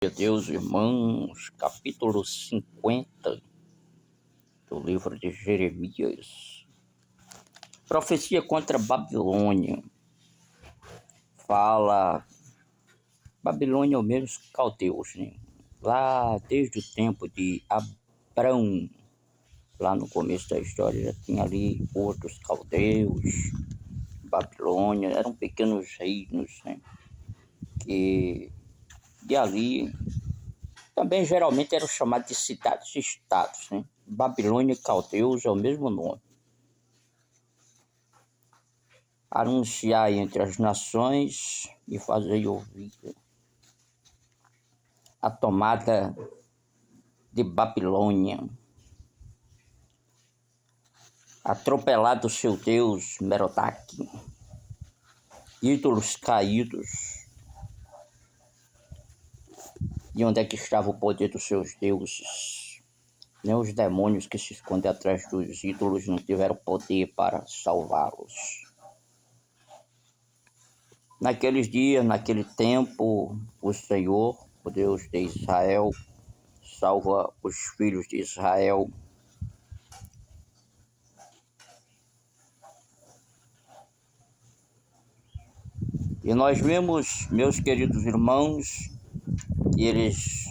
Meu Deus, irmãos, capítulo 50 do livro de Jeremias. Profecia contra a Babilônia. Fala, Babilônia é o mesmo caldeus, né? Lá desde o tempo de Abrão, lá no começo da história, já tinha ali outros caldeus, Babilônia, eram pequenos reinos, né? Que de ali também geralmente eram chamados de cidades-estados, né? Babilônia e Caldeus é o mesmo nome. Anunciar entre as nações e fazer ouvir a tomada de Babilônia. Atropelado seu Deus Merodach, ídolos caídos. E onde é que estava o poder dos seus deuses? Nem os demônios que se escondem atrás dos ídolos não tiveram poder para salvá-los. Naqueles dias, naquele tempo, o Senhor, o Deus de Israel, salva os filhos de Israel. E nós vemos, meus queridos irmãos, que eles,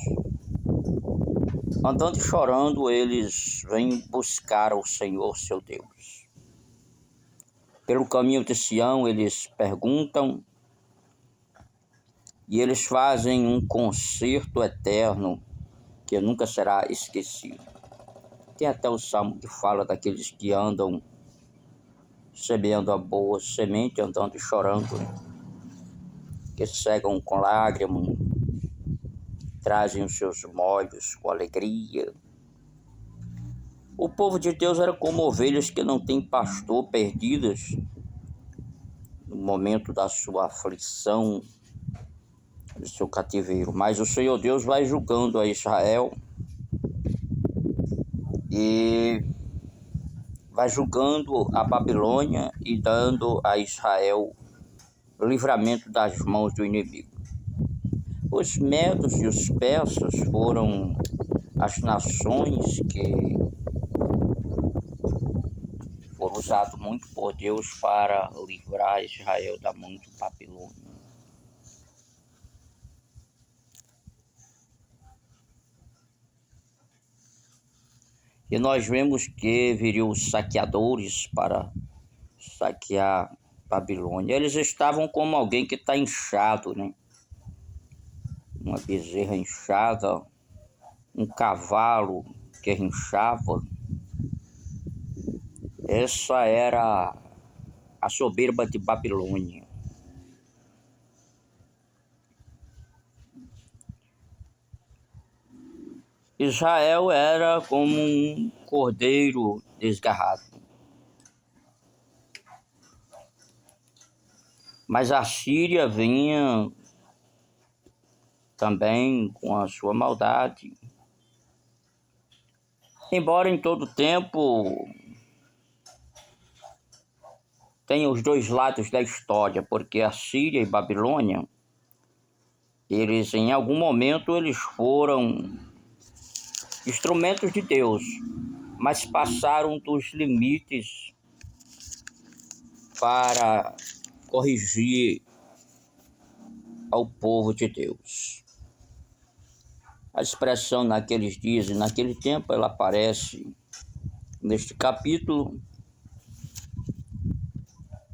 andando e chorando, eles vêm buscar o Senhor, seu Deus. Pelo caminho de Sião, eles perguntam e eles fazem um concerto eterno que nunca será esquecido. Tem até o salmo que fala daqueles que andam semeando a boa semente, andando e chorando, que cegam com lágrimas, trazem os seus molhos com alegria. O povo de Deus era como ovelhas que não têm pastor, perdidas no momento da sua aflição, do seu cativeiro. Mas o Senhor Deus vai julgando a Israel e vai julgando a Babilônia e dando a Israel o livramento das mãos do inimigo. Os medos e os persas foram as nações que foram usadas muito por Deus para livrar Israel da mão de Babilônia. E nós vemos que viriam os saqueadores para saquear Babilônia. Eles estavam como alguém que está inchado, né? Uma bezerra inchada, um cavalo que inchava. Essa era a soberba de Babilônia. Israel era como um cordeiro desgarrado. Mas a Síria vinha também com a sua maldade. Embora em todo tempo tenha os dois lados da história, porque a Síria e Babilônia, eles em algum momento eles foram instrumentos de Deus, mas passaram dos limites para corrigir ao povo de Deus. A expressão naqueles dias e naquele tempo, ela aparece neste capítulo,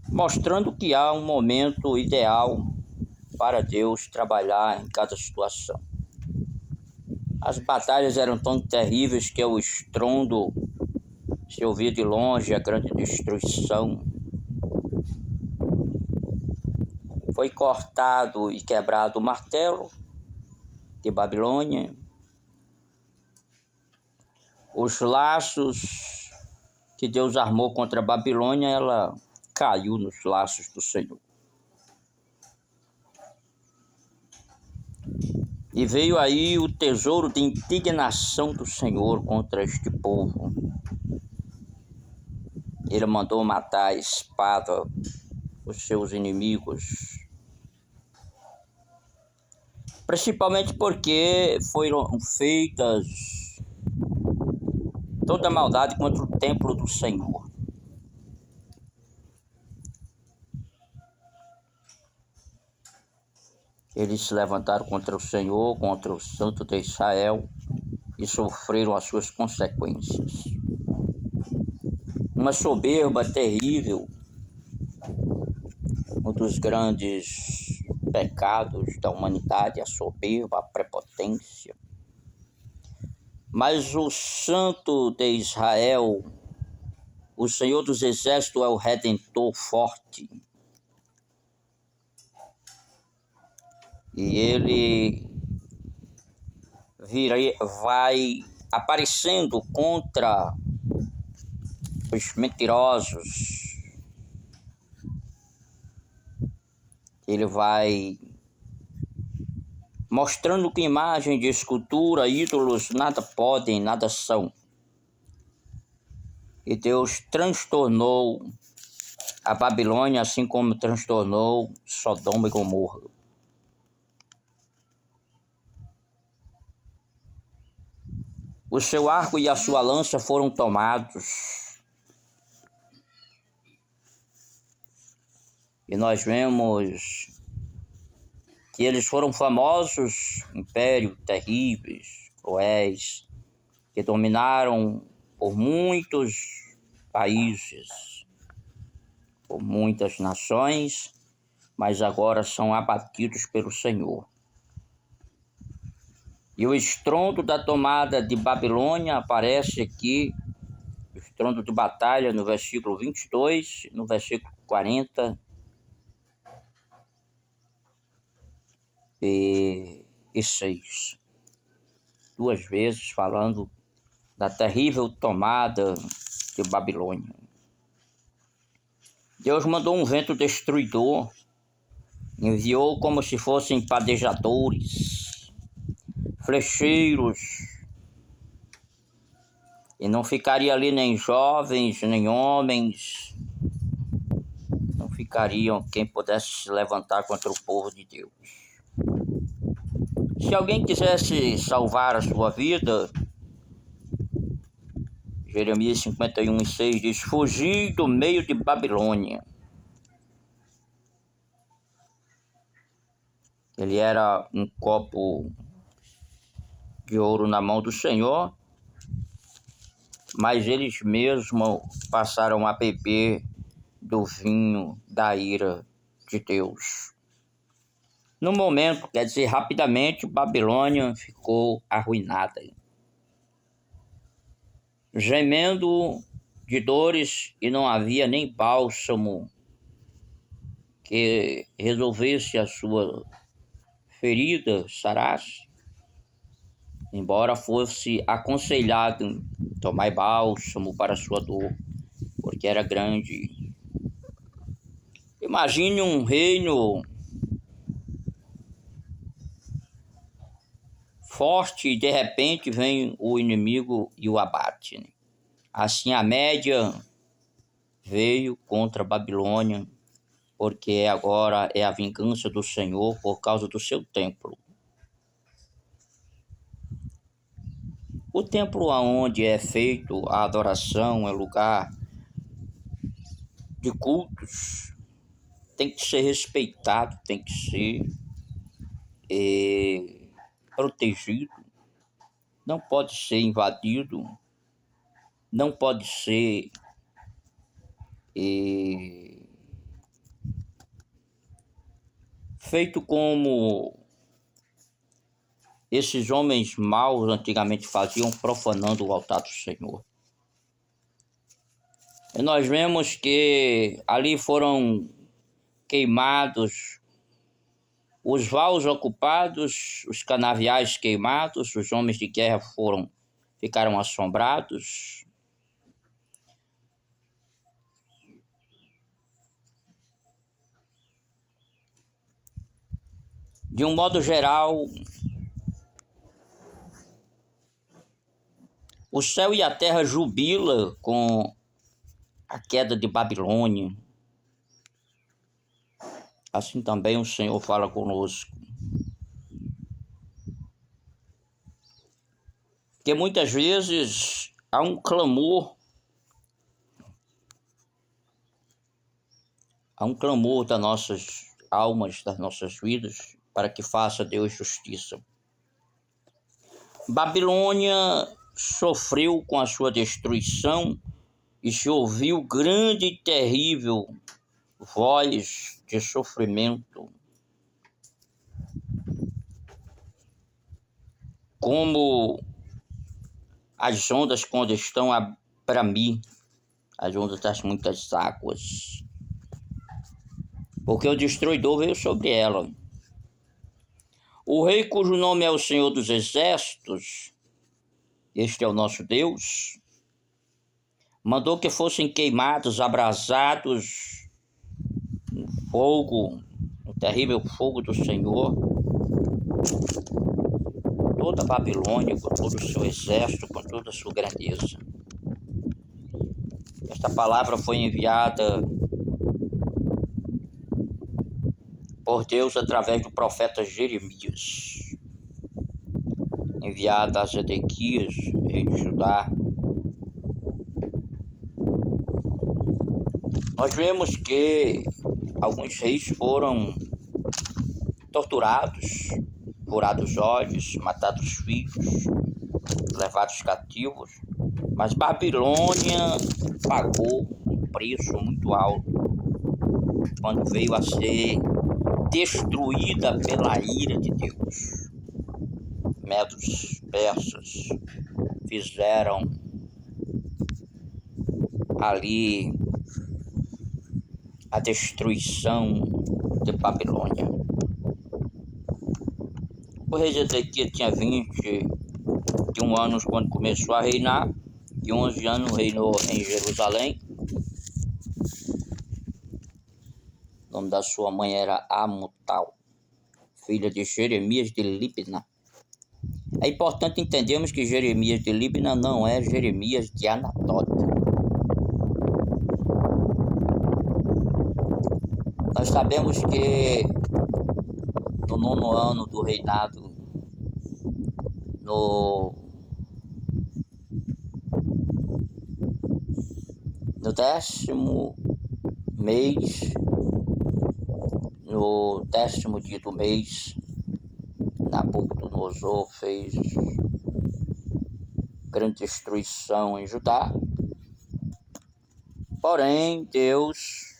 mostrando que há um momento ideal para Deus trabalhar em cada situação. As batalhas eram tão terríveis que o estrondo se ouvia de longe, a grande destruição. Foi cortado e quebrado o martelo de Babilônia. Os laços que Deus armou contra a Babilônia, ela caiu nos laços do Senhor. E veio aí o tesouro de indignação do Senhor contra este povo. Ele mandou matar a espada os seus inimigos. Principalmente porque foram feitas toda a maldade contra o templo do Senhor. Eles se levantaram contra o Senhor, contra o Santo de Israel e sofreram as suas consequências. Uma soberba terrível, um dos grandes pecados da humanidade, a soberba, a prepotência. Mas o Santo de Israel, o Senhor dos Exércitos, é o Redentor forte. E ele vai aparecendo contra os mentirosos. Ele vai mostrando que imagem de escultura, ídolos, nada podem, nada são. E Deus transtornou a Babilônia, assim como transtornou Sodoma e Gomorra. O seu arco e a sua lança foram tomados. E nós vemos que eles foram famosos, impérios terríveis, cruéis, que dominaram por muitos países, por muitas nações, mas agora são abatidos pelo Senhor. E o estrondo da tomada de Babilônia aparece aqui, o estrondo de batalha no versículo 22, no versículo 46. Duas vezes falando da terrível tomada de Babilônia. Deus mandou um vento destruidor, enviou como se fossem padejadores, flecheiros, e não ficaria ali nem jovens, nem homens, não ficariam quem pudesse se levantar contra o povo de Deus. Se alguém quisesse salvar a sua vida, Jeremias 51:6 diz: fugir do meio de Babilônia. Ele era um copo de ouro na mão do Senhor, mas eles mesmos passaram a beber do vinho da ira de Deus. No momento, quer dizer, rapidamente, Babilônia ficou arruinada. Gemendo de dores, e não havia nem bálsamo que resolvesse a sua ferida, sarasse. Embora fosse aconselhado tomar bálsamo para a sua dor, porque era grande. Imagine um reino forte e de repente vem o inimigo e o abate. Assim a Média veio contra a Babilônia, porque agora é a vingança do Senhor por causa do seu templo. O templo onde é feito a adoração é lugar de cultos, tem que ser respeitado, tem que ser protegido, não pode ser invadido, não pode ser feito como esses homens maus antigamente faziam, profanando o altar do Senhor. E nós vemos que ali foram queimados os vaus ocupados, os canaviais queimados, os homens de guerra ficaram assombrados. De um modo geral, o céu e a terra jubilam com a queda de Babilônia. Assim também o Senhor fala conosco. que muitas vezes há um clamor das nossas almas, das nossas vidas, para que faça Deus justiça. Babilônia sofreu com a sua destruição e se ouviu grande e terrível voz de sofrimento, como as ondas quando estão a bramir, as ondas das muitas águas, porque o destruidor veio sobre ela. O rei cujo nome é o Senhor dos Exércitos, este é o nosso Deus, mandou que fossem queimados, abrasados no fogo, no terrível fogo do Senhor, toda a Babilônia, com todo o seu exército, com toda a sua grandeza. Esta palavra foi enviada por Deus através do profeta Jeremias, enviada a Zedequias, rei de Judá. Nós vemos que alguns reis foram torturados, furados olhos, matados filhos, levados cativos, mas Babilônia pagou um preço muito alto quando veio a ser destruída pela ira de Deus. Medos, persas fizeram ali a destruição de Babilônia. O rei Zedequias tinha 21 anos quando começou a reinar, e 11 anos reinou em Jerusalém. O nome da sua mãe era Amutal, filha de Jeremias de Libna. É importante entendermos que Jeremias de Libna não é Jeremias de Anatote. Nós sabemos que no 9º ano do reinado, no 10º mês, no 10º dia do mês, Nabucodonosor fez grande destruição em Judá. Porém, Deus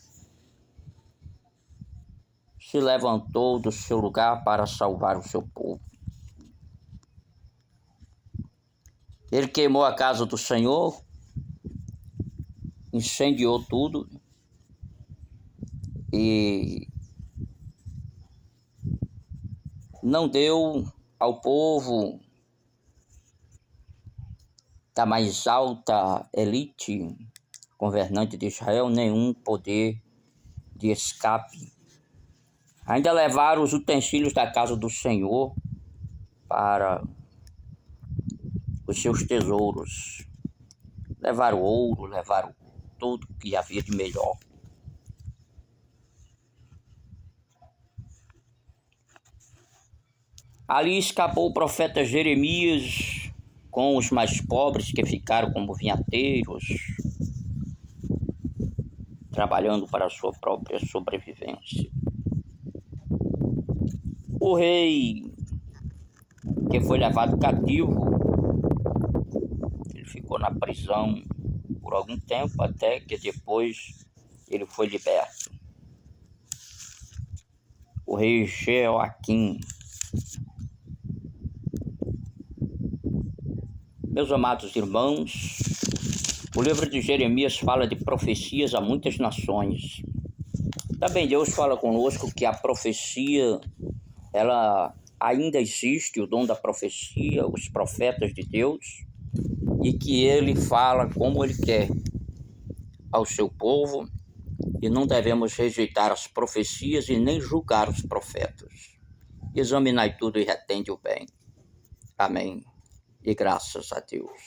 se levantou do seu lugar para salvar o seu povo. Ele queimou a casa do Senhor, incendiou tudo e não deu ao povo da mais alta elite governante de Israel nenhum poder de escape. Ainda levaram os utensílios da casa do Senhor para os seus tesouros. Levaram ouro, levaram tudo que havia de melhor. Ali escapou o profeta Jeremias com os mais pobres que ficaram como vinhateiros, trabalhando para a sua própria sobrevivência. O rei que foi levado cativo, ele ficou na prisão por algum tempo, até que depois ele foi liberto. O rei Jeoaquim. Meus amados irmãos, o livro de Jeremias fala de profecias a muitas nações. Também Deus fala conosco que a profecia, ela ainda existe, o dom da profecia, os profetas de Deus, e que ele fala como ele quer ao seu povo, e não devemos rejeitar as profecias e nem julgar os profetas. Examinai tudo e retende o bem. Amém. E graças a Deus.